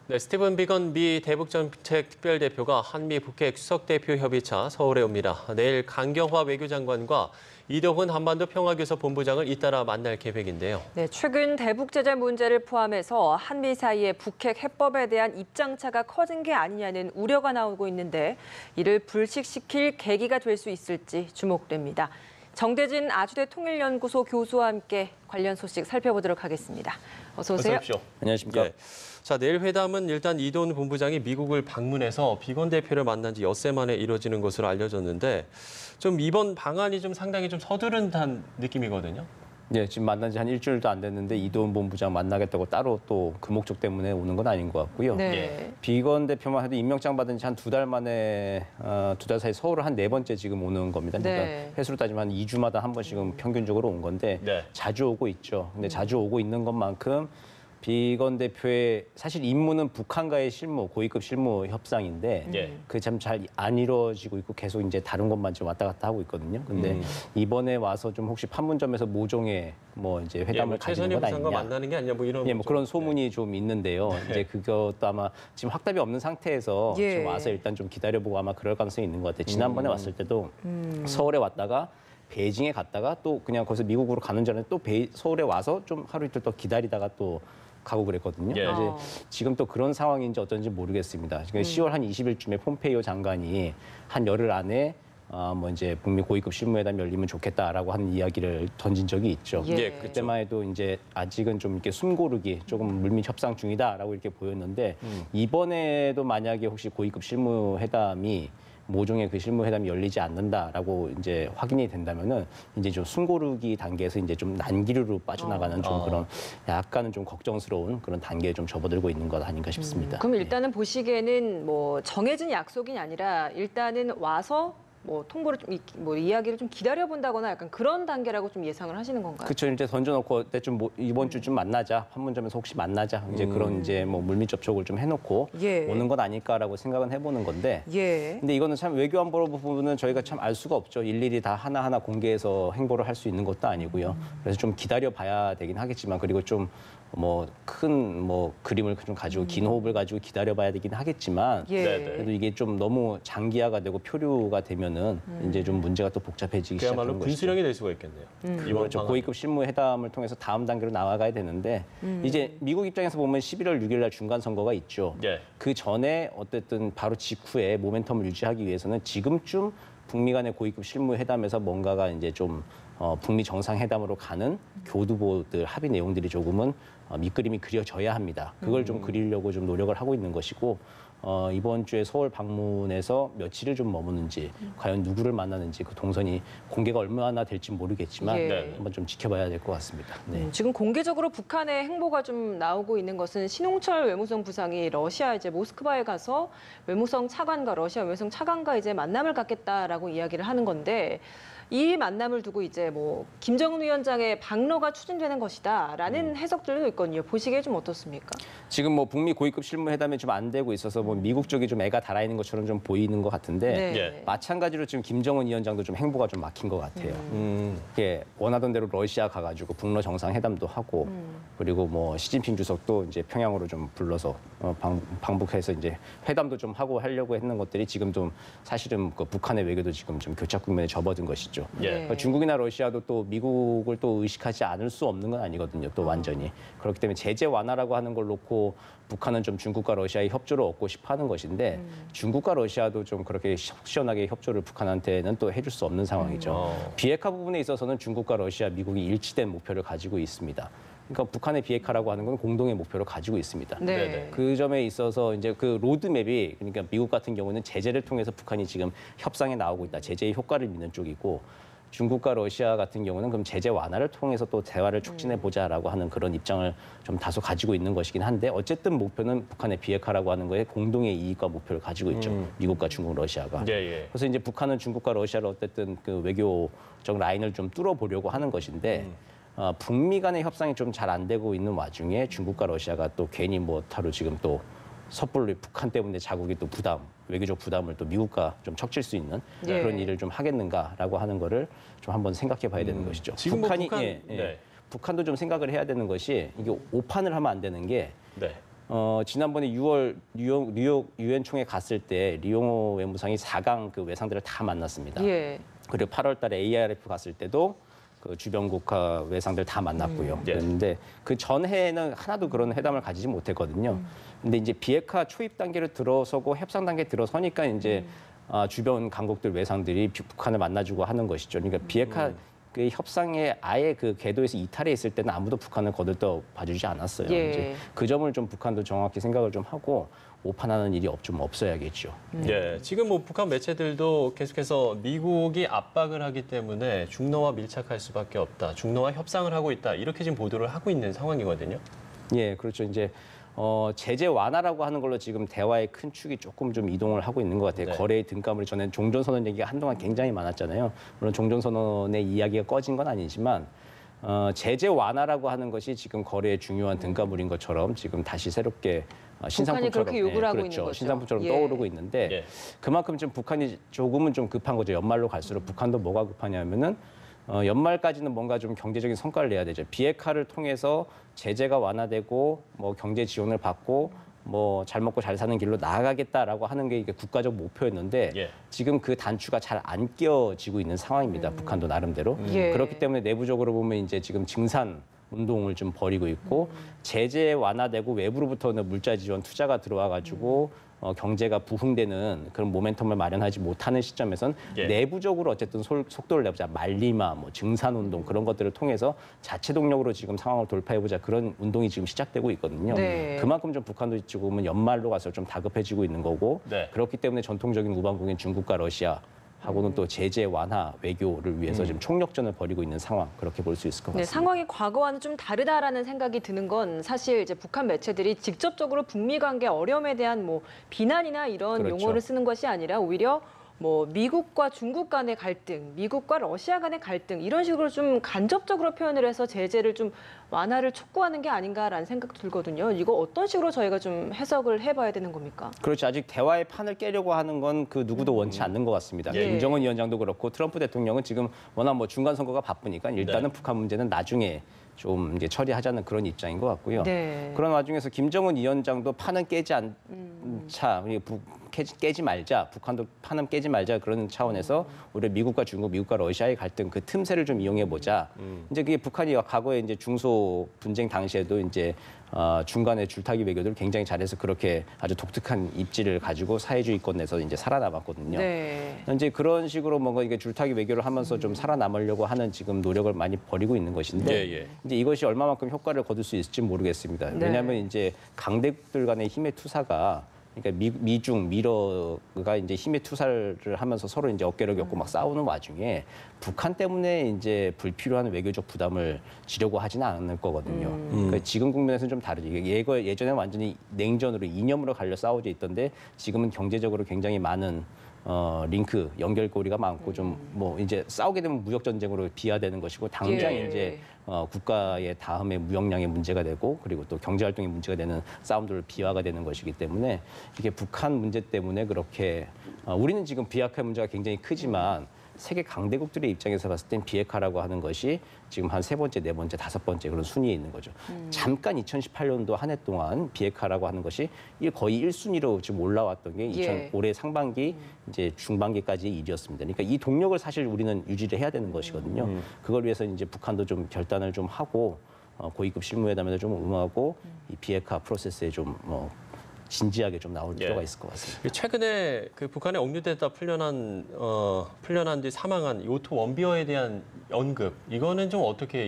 네, 스티븐 비건 미 대북정책 특별대표가 한미 북핵 수석대표 협의차 서울에 옵니다. 내일 강경화 외교장관과 이동훈 한반도 평화교섭 본부장을 잇따라 만날 계획인데요. 네, 최근 대북 제재 문제를 포함해서 한미 사이의 북핵 해법에 대한 입장차가 커진 게 아니냐는 우려가 나오고 있는데 이를 불식시킬 계기가 될 수 있을지 주목됩니다. 정대진 아주대 통일연구소 교수와 함께 관련 소식 살펴보도록 하겠습니다. 어서 오세요. 어서 오십시오. 안녕하십니까. 네. 자, 내일 회담은 일단 이동훈 본부장이 미국을 방문해서 비건 대표를 만난 지 엿새 만에 이루어지는 것으로 알려졌는데 좀 이번 방안이 좀 상당히 좀 서두른 듯한 느낌이거든요. 네, 지금 만난 지 한 일주일도 안 됐는데 이동훈 본부장 만나겠다고 따로 또 그 목적 때문에 오는 건 아닌 것 같고요. 네. 비건 대표만 해도 임명장 받은 지 한 2달 만에 2달 사이 서울을 한 4번째 지금 오는 겁니다. 네. 그러니까 횟수로 따지면 한 2주마다 한 번씩은 평균적으로 온 건데 네. 자주 오고 있죠. 근데 자주 오고 있는 것만큼 비건 대표의 사실 임무는 북한과의 실무, 고위급 실무 협상인데 예. 그게 참 잘 안 이루어지고 있고 계속 이제 다른 것만 좀 왔다 갔다 하고 있거든요. 근데 이번에 와서 좀 혹시 판문점에서 모종의 뭐 이제 회담을 가지는 최선희 것 부상과 아니냐. 만나는 게 아니냐 뭐 이런 예, 뭐 그런 소문이 좀 있는데요. 이제 그것도 아마 지금 확답이 없는 상태에서 예. 지금 와서 일단 좀 기다려보고 아마 그럴 가능성이 있는 것 같아요. 지난번에 왔을 때도 서울에 왔다가 베이징에 갔다가 또 그냥 거기서 미국으로 가는 전에 또 서울에 와서 좀 하루 이틀 더 기다리다가 또 가고 그랬거든요. 예. 이제 지금 또 그런 상황인지 어떤지 모르겠습니다. 지금 10월 한 20일쯤에 폼페이오 장관이 한 열흘 안에 뭐 이제 북미 고위급 실무회담이 열리면 좋겠다라고 하는 이야기를 던진 적이 있죠. 예. 그때만 해도 이제 아직은 좀 이렇게 숨고르기 조금 물밑 협상 중이다라고 이렇게 보였는데 이번에도 만약에 혹시 고위급 실무회담이 모종의 그 실무회담이 열리지 않는다라고 이제 확인이 된다면은 이제 좀 숨고르기 단계에서 이제 좀 난기류로 빠져나가는 좀 그런 약간은 좀 걱정스러운 그런 단계에 좀 접어들고 있는 것 아닌가 싶습니다. 그럼 일단은 보시기에는 뭐 정해진 약속이 아니라 일단은 와서 뭐 통보를 좀 뭐 이야기를 좀 기다려 본다거나 약간 그런 단계라고 좀 예상을 하시는 건가요? 그렇죠. 이제 던져놓고 때좀 뭐 이번 주쯤 만나자, 판문점에서 혹시 만나자, 이제 그런 이제 뭐 물밑 접촉을 좀 해놓고 예. 오는 건 아닐까라고 생각은 해보는 건데. 예. 근데 이거는 참 외교안보 부분은 저희가 참 알 수가 없죠. 일일이 다 하나하나 공개해서 행보를 할 수 있는 것도 아니고요. 그래서 좀 기다려 봐야 되긴 하겠지만 그리고 좀 뭐 큰 뭐 그림을 좀 가지고 긴 호흡을 가지고 기다려 봐야 되긴 하겠지만 예. 그래도 이게 좀 너무 장기화가 되고 표류가 되면은 이제 좀 문제가 또 복잡해지기 그야말로 시작하는 것이죠. 분수령이 될 수가 있겠네요. 이번 그렇죠. 방안. 고위급 실무회담을 통해서 다음 단계로 나아가야 되는데 이제 미국 입장에서 보면 11월 6일 날 중간 선거가 있죠. 예. 그 전에 어쨌든 바로 직후에 모멘텀을 유지하기 위해서는 지금쯤 북미 간의 고위급 실무회담에서 뭔가가 이제 좀 북미 정상회담으로 가는 교두보들 합의 내용들이 조금은 밑그림이 그려져야 합니다. 그걸 좀 그리려고 좀 노력을 하고 있는 것이고 이번 주에 서울 방문해서 며칠을 좀 머무는지 과연 누구를 만나는지 그 동선이 공개가 얼마나 될지 모르겠지만 예. 한번 좀 지켜봐야 될 것 같습니다. 네. 지금 공개적으로 북한의 행보가 좀 나오고 있는 것은 신홍철 외무성 부상이 러시아 이제 모스크바에 가서 외무성 차관과 러시아 외무성 차관과 이제 만남을 갖겠다라고 이야기를 하는 건데 이 만남을 두고 이제 뭐 김정은 위원장의 방로가 추진되는 것이다라는 해석들도 있거든요. 보시기에 좀 어떻습니까? 지금 뭐 북미 고위급 실무회담이 좀 안 되고 있어서 뭐 미국 쪽이 좀 애가 달아 있는 것처럼 좀 보이는 것 같은데 네. 마찬가지로 지금 김정은 위원장도 좀 행보가 좀 막힌 것 같아요. 이게 원하던 대로 러시아 가가지고 북러 정상회담도 하고 그리고 뭐 시진핑 주석도 이제 평양으로 좀 불러서 방북해서 이제 회담도 좀 하고 하려고 했는 것들이 지금 좀 사실은 그 북한의 외교도 지금 좀 교착 국면에 접어든 것이죠. 예. 그러니까 중국이나 러시아도 또 미국을 또 의식하지 않을 수 없는 건 아니거든요. 또 완전히. 그렇기 때문에 제재 완화라고 하는 걸 놓고 북한은 좀 중국과 러시아의 협조를 얻고 싶어 하는 것인데 중국과 러시아도 좀 그렇게 시원하게 협조를 북한한테는 또 해줄 수 없는 상황이죠. 비핵화 부분에 있어서는 중국과 러시아, 미국이 일치된 목표를 가지고 있습니다. 그러니까 북한의 비핵화라고 하는 건 공동의 목표를 가지고 있습니다. 네. 그 점에 있어서 이제 그 로드맵이 그러니까 미국 같은 경우는 제재를 통해서 북한이 지금 협상에 나오고 있다. 제재의 효과를 믿는 쪽이고 중국과 러시아 같은 경우는 그럼 제재 완화를 통해서 또 대화를 促진해 보자라고 하는 그런 입장을 좀 다소 가지고 있는 것이긴 한데 어쨌든 목표는 북한의 비핵화라고 하는 거에 공동의 이익과 목표를 가지고 있죠. 미국과 중국, 러시아가. 예. 그래서 이제 북한은 중국과 러시아를 어쨌든 그 외교적 라인을 좀 뚫어보려고 하는 것인데 북미 간의 협상이 좀 잘 안 되고 있는 와중에 중국과 러시아가 또 괜히 뭐 타로 지금 또 섣불리 북한 때문에 자국이 또 외교적 부담을 또 미국과 좀 척칠 수 있는 예. 그런 일을 좀 하겠는가라고 하는 거를 좀 한번 생각해 봐야 되는 것이죠. 지금 뭐 북한이 북한- 네. 북한도 좀 생각을 해야 되는 것이 이게 오판을 하면 안 되는 게 네. 지난번에 6월 뉴욕 유엔 총회 갔을 때 리용호 외무상이 4강 그 외상들을 다 만났습니다. 예. 그리고 8월 달에 ARF 갔을 때도 그 주변 국가 외상들 다 만났고요. 예. 그런데 그 전해에는 하나도 그런 회담을 가지지 못했거든요. 근데 이제 비핵화 초입 단계를 들어서고 협상 단계에 들어서니까 이제 주변 강국들 외상들이 북한을 만나주고 하는 것이죠. 그러니까 비핵화 그 협상에 아예 그 궤도에서 이탈해 있을 때는 아무도 북한을 거들떠 봐주지 않았어요. 예. 이제 그 점을 좀 북한도 정확히 생각을 좀 하고 오판하는 일이 좀 없어야겠죠. 예, 지금 뭐 북한 매체들도 계속해서 미국이 압박을 하기 때문에 중러와 밀착할 수밖에 없다. 중러와 협상을 하고 있다. 이렇게 지금 보도를 하고 있는 상황이거든요. 예, 그렇죠. 이제 제재 완화라고 하는 걸로 지금 대화의 큰 축이 조금 좀 이동을 하고 있는 것 같아요. 네. 거래의 등가물이 전에 종전선언 얘기가 한동안 굉장히 많았잖아요. 물론 종전선언의 이야기가 꺼진 건 아니지만 제재 완화라고 하는 것이 지금 거래의 중요한 등가물인 것처럼 지금 다시 새롭게 신상품처럼 그렇게 요구를 하고 그렇죠. 있는 거죠. 신상품처럼 예. 떠오르고 있는데 예. 그만큼 좀 북한이 조금은 좀 급한 거죠. 연말로 갈수록 북한도 뭐가 급하냐면은 연말까지는 뭔가 좀 경제적인 성과를 내야 되죠. 비핵화를 통해서 제재가 완화되고 뭐 경제 지원을 받고 뭐 잘 먹고 잘 사는 길로 나아가겠다라고 하는 게 이게 국가적 목표였는데 예. 지금 그 단추가 잘 안 끼워지고 있는 상황입니다. 북한도 나름대로. 예. 그렇기 때문에 내부적으로 보면 이제 지금 증산 운동을 좀 벌이고 있고 제재 완화되고 외부로부터는 물자 지원 투자가 들어와 가지고 경제가 부흥되는 그런 모멘텀을 마련하지 못하는 시점에선 예. 내부적으로 어쨌든 속도를 내보자. 말리마, 뭐 증산운동 그런 것들을 통해서 자체 동력으로 지금 상황을 돌파해보자. 그런 운동이 지금 시작되고 있거든요. 네. 그만큼 좀 북한도 지금은 연말로 가서 좀 다급해지고 있는 거고 네. 그렇기 때문에 전통적인 우방국인 중국과 러시아 하고는 또 제재 완화 외교를 위해서 지금 총력전을 벌이고 있는 상황 그렇게 볼 수 있을 것 네, 같습니다. 상황이 과거와는 좀 다르다라는 생각이 드는 건 사실 이제 북한 매체들이 직접적으로 북미 관계 어려움에 대한 뭐 비난이나 이런 그렇죠. 용어를 쓰는 것이 아니라 오히려 뭐 미국과 중국 간의 갈등, 미국과 러시아 간의 갈등 이런 식으로 좀 간접적으로 표현을 해서 제재를 좀 완화를 촉구하는 게 아닌가라는 생각도 들거든요. 이거 어떤 식으로 저희가 좀 해석을 해봐야 되는 겁니까? 그렇죠. 아직 대화의 판을 깨려고 하는 건 그 누구도 원치 않는 것 같습니다. 예. 김정은 위원장도 그렇고 트럼프 대통령은 지금 워낙 뭐 중간 선거가 바쁘니까 일단은 네. 북한 문제는 나중에 좀 이제 처리하자는 그런 입장인 것 같고요. 네. 그런 와중에서 김정은 위원장도 판은 깨지 않자, 깨지 말자, 북한도 판은 깨지 말자 그런 차원에서 우리 미국과 중국, 미국과 러시아의 갈등 그 틈새를 좀 이용해 보자. 이제 그게 북한이 과거에 이제 중소 분쟁 당시에도 이제 중간에 줄타기 외교를 굉장히 잘해서 그렇게 아주 독특한 입지를 가지고 사회주의권에서 이제 살아남았거든요. 네. 이제 그런 식으로 뭔가 이게 줄타기 외교를 하면서 좀 살아남으려고 하는 지금 노력을 많이 벌이고 있는 것인데 예, 예. 이제 이것이 얼마만큼 효과를 거둘 수 있을지 모르겠습니다. 네. 왜냐하면 이제 강대국들 간의 힘의 투사가 그러니까 미중, 미러가 이제 힘의 투사를 하면서 서로 이제 어깨를 겹고 막 싸우는 와중에 북한 때문에 이제 불필요한 외교적 부담을 지려고 하지는 않을 거거든요. 그러니까 지금 국면에서는 좀 다르죠. 예전에 완전히 냉전으로 이념으로 갈려 싸우져 있던데 지금은 경제적으로 굉장히 많은 링크 연결고리가 많고 좀 뭐 이제 싸우게 되면 무역 전쟁으로 비화되는 것이고 당장 예. 이제 국가의 다음에 무역량의 문제가 되고 그리고 또 경제 활동의 문제가 되는 싸움들 비화가 되는 것이기 때문에 이게 북한 문제 때문에 그렇게 우리는 지금 비핵화 문제가 굉장히 크지만 세계 강대국들의 입장에서 봤을 땐 비핵화라고 하는 것이 지금 한 3번째, 4번째, 5번째 그런 순위에 있는 거죠. 잠깐 2018년도 한 해 동안 비핵화라고 하는 것이 거의 1순위로 지금 올라왔던 게 예. 올해 상반기, 이제 중반기까지의 일이었습니다. 그러니까 이 동력을 사실 우리는 유지를 해야 되는 것이거든요. 그걸 위해서 이제 북한도 좀 결단을 좀 하고 고위급 실무회담에도 좀 응하고 이 비핵화 프로세스에 좀 진지하게 좀 나올 필요가 있을 것 같습니다. 최근에 그 북한에 억류됐다 풀려난 뒤 사망한 요토 원비어에 대한 언급 이거는 좀 어떻게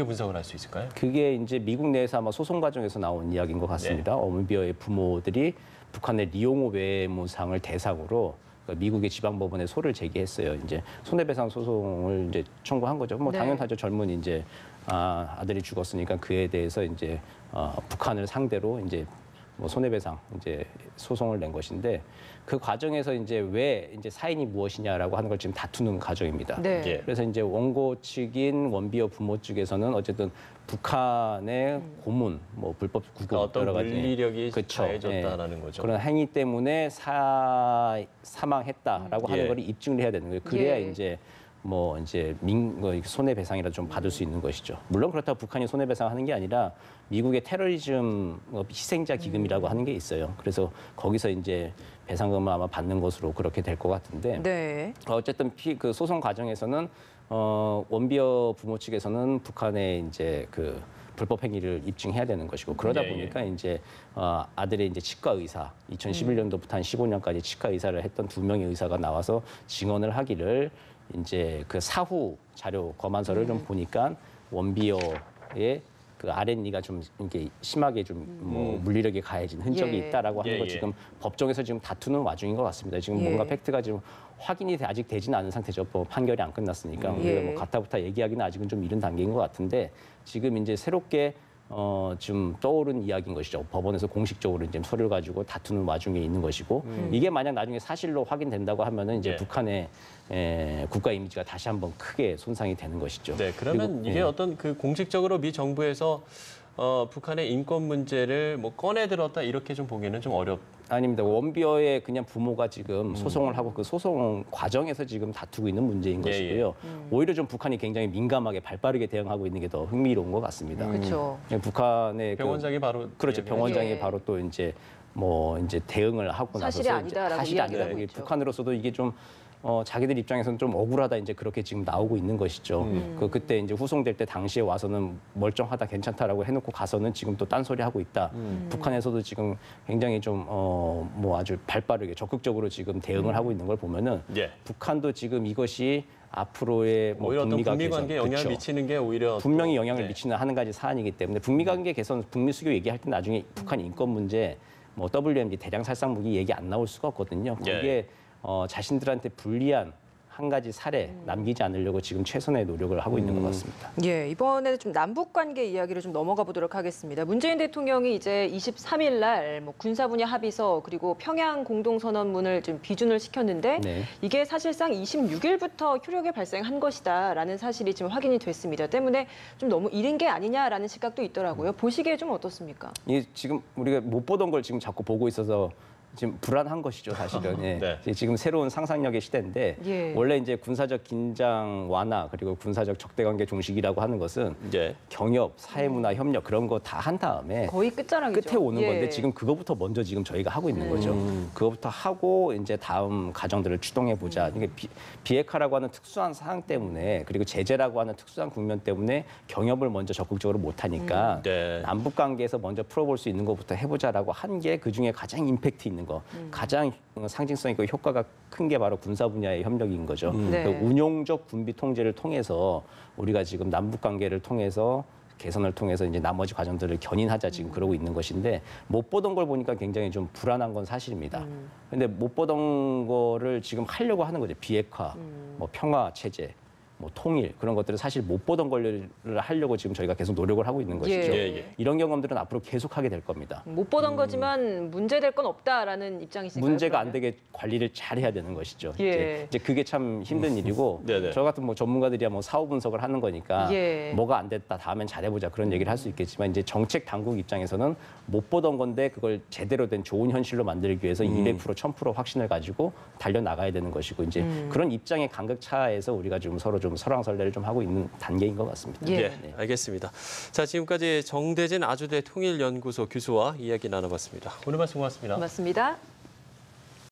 분석을 할 수 있을까요? 그게 이제 미국 내에서 아마 소송 과정에서 나온 이야기인 것 같습니다. 원비어의 부모들이 북한의 리용호 외무상을 대상으로 그러니까 미국의 지방법원에 소를 제기했어요. 이제 손해배상 소송을 이제 청구한 거죠. 뭐 네. 당연하죠. 젊은 이제 아들이 죽었으니까 그에 대해서 이제 북한을 상대로 이제 뭐 손해배상 이제 소송을 낸 것인데 그 과정에서 이제 왜 이제 사인이 무엇이냐라고 하는 걸 지금 다투는 과정입니다. 네. 예. 그래서 이제 원고 측인 원비어 부모 측에서는 어쨌든 북한의 고문, 뭐 불법 구금 그러니까 어떤 여러 가지 물리력이 그쵸. 가해졌다라는 거죠. 그런 행위 때문에 사망했다라고 하는 걸 입증을 해야 되는 거예요. 그래야 예. 이제 뭐 이제 손해배상이라도 좀 받을 수 있는 것이죠. 물론 그렇다고 북한이 손해배상하는 게 아니라 미국의 테러리즘 희생자 기금이라고 하는 게 있어요. 그래서 거기서 이제 배상금을 아마 받는 것으로 그렇게 될 것 같은데 네. 어쨌든 그 소송 과정에서는 원비어 부모 측에서는 북한의 이제 그 불법 행위를 입증해야 되는 것이고 그러다 보니까 이제 아들의 이제 치과 의사 2011년도부터 한 15년까지 치과 의사를 했던 2명의 의사가 나와서 증언을 하기를 이제 그 사후 자료 검안서를 좀 보니까 원비어의 그 아랫니가 좀 이렇게 심하게 좀 뭐 물리력이 가해진 흔적이 예. 있다라고 하는 거 지금 법정에서 지금 다투는 와중인 것 같습니다. 지금 뭔가 팩트가 지금 확인이 아직 되지는 않은 상태죠. 판결이 안 끝났으니까 우리가 뭐 가타부타 얘기하기는 아직은 좀 이른 단계인 것 같은데 지금 이제 새롭게 지금 떠오른 이야기인 것이죠. 법원에서 공식적으로 이제 서류를 가지고 다투는 와중에 있는 것이고 이게 만약 나중에 사실로 확인된다고 하면은 이제 북한의 국가 이미지가 다시 한번 크게 손상이 되는 것이죠. 네, 그러면 그리고, 이게 어떤 그 공식적으로 미 정부에서 북한의 인권 문제를 뭐 꺼내 들었다 이렇게 좀 보기는 좀 아닙니다. 원비어의 그냥 부모가 지금 소송을 하고 그 소송 과정에서 지금 다투고 있는 문제인 것이고요. 오히려 좀 북한이 굉장히 민감하게 발빠르게 대응하고 있는 게 더 흥미로운 것 같습니다. 그렇죠. 북한의 병원장이 바로 그렇죠. 병원장이 예. 바로 또 이제 뭐 이제 대응을 하고 사실이 나서서 아니다라고 사실이 이야기를 아니라 하고 있죠. 북한으로서도 이게 좀 자기들 입장에서는 좀 억울하다 이제 그렇게 지금 나오고 있는 것이죠. 그때 이제 후송될 때 당시에 와서는 멀쩡하다 괜찮다라고 해놓고 가서는 지금 또 딴소리 하고 있다. 북한에서도 지금 굉장히 좀 뭐 아주 발빠르게 적극적으로 지금 대응을 하고 있는 걸 보면은 북한도 지금 이것이 앞으로의 뭐 오히려 어떤 북미가 북미 관계에 개선, 영향을 그렇죠. 미치는 게 오히려 분명히 영향을 미치는 한 가지 사안이기 때문에 북미 관계 개선, 북미 수교 얘기할 때 나중에 북한 인권 문제, 뭐 WMD 대량 살상 무기 얘기 안 나올 수가 없거든요. 거기에 자신들한테 불리한 한 가지 사례 남기지 않으려고 지금 최선의 노력을 하고 있는 것 같습니다. 예, 이번에는 좀 남북 관계 이야기를 좀 넘어가 보도록 하겠습니다. 문재인 대통령이 이제 23일 날 뭐 군사 분야 합의서 그리고 평양 공동선언문을 좀 비준을 시켰는데 네. 이게 사실상 26일부터 효력에 발생한 것이다라는 사실이 지금 확인이 됐습니다. 때문에 좀 너무 이른 게 아니냐라는 시각도 있더라고요. 보시기에 좀 어떻습니까? 이게 지금 우리가 못 보던 걸 지금 자꾸 보고 있어서 지금 불안한 것이죠, 사실은. 예. 네. 지금 새로운 상상력의 시대인데 예. 원래 이제 군사적 긴장 완화 그리고 군사적 적대관계 종식이라고 하는 것은 경협, 사회문화 협력 그런 거 다 한 다음에 거의 끝자락이죠. 끝에 오는 예. 건데 지금 그거부터 먼저 지금 저희가 하고 있는 거죠. 그거부터 하고 이제 다음 과정들을 추동해 보자. 이게 비핵화라고 하는 특수한 사항 때문에 그리고 제재라고 하는 특수한 국면 때문에 경협을 먼저 적극적으로 못 하니까 남북 관계에서 먼저 풀어볼 수 있는 것부터 해보자라고 한 게 그 중에 가장 임팩트 있는 거, 가장 상징성 있고 효과가 큰 게 바로 군사 분야의 협력인 거죠. 네. 그 운용적 군비 통제를 통해서 우리가 지금 남북 관계를 통해서 개선을 통해서 이제 나머지 과정들을 견인하자 지금 그러고 있는 것인데 못 보던 걸 보니까 굉장히 좀 불안한 건 사실입니다. 근데 못 보던 거를 지금 하려고 하는 거죠. 비핵화, 뭐 평화 체제, 뭐 통일 그런 것들을 사실 못 보던 걸 하려고 지금 저희가 계속 노력을 하고 있는 것이죠. 이런 경험들은 앞으로 계속하게 될 겁니다. 못 보던 거지만 문제될 건 없다라는 입장이신가요? 문제가 그러면? 안 되게 관리를 잘 해야 되는 것이죠. 예. 이제 그게 참 힘든 일이고 저 같은 뭐 전문가들이야 뭐 사후 분석을 하는 거니까 예. 뭐가 안 됐다 다음엔 잘해보자 그런 얘기를 할 수 있겠지만 이제 정책 당국 입장에서는 못 보던 건데 그걸 제대로 된 좋은 현실로 만들기 위해서 200% 1000% 확신을 가지고 달려 나가야 되는 것이고 이제 그런 입장의 간극차에서 우리가 지금 서로 좀 설왕설래를 좀 하고 있는 단계인 것 같습니다. 예. 네, 알겠습니다. 자, 지금까지 정대진 아주대 통일연구소 교수와 이야기 나눠봤습니다. 오늘 말씀 고맙습니다. 고맙습니다.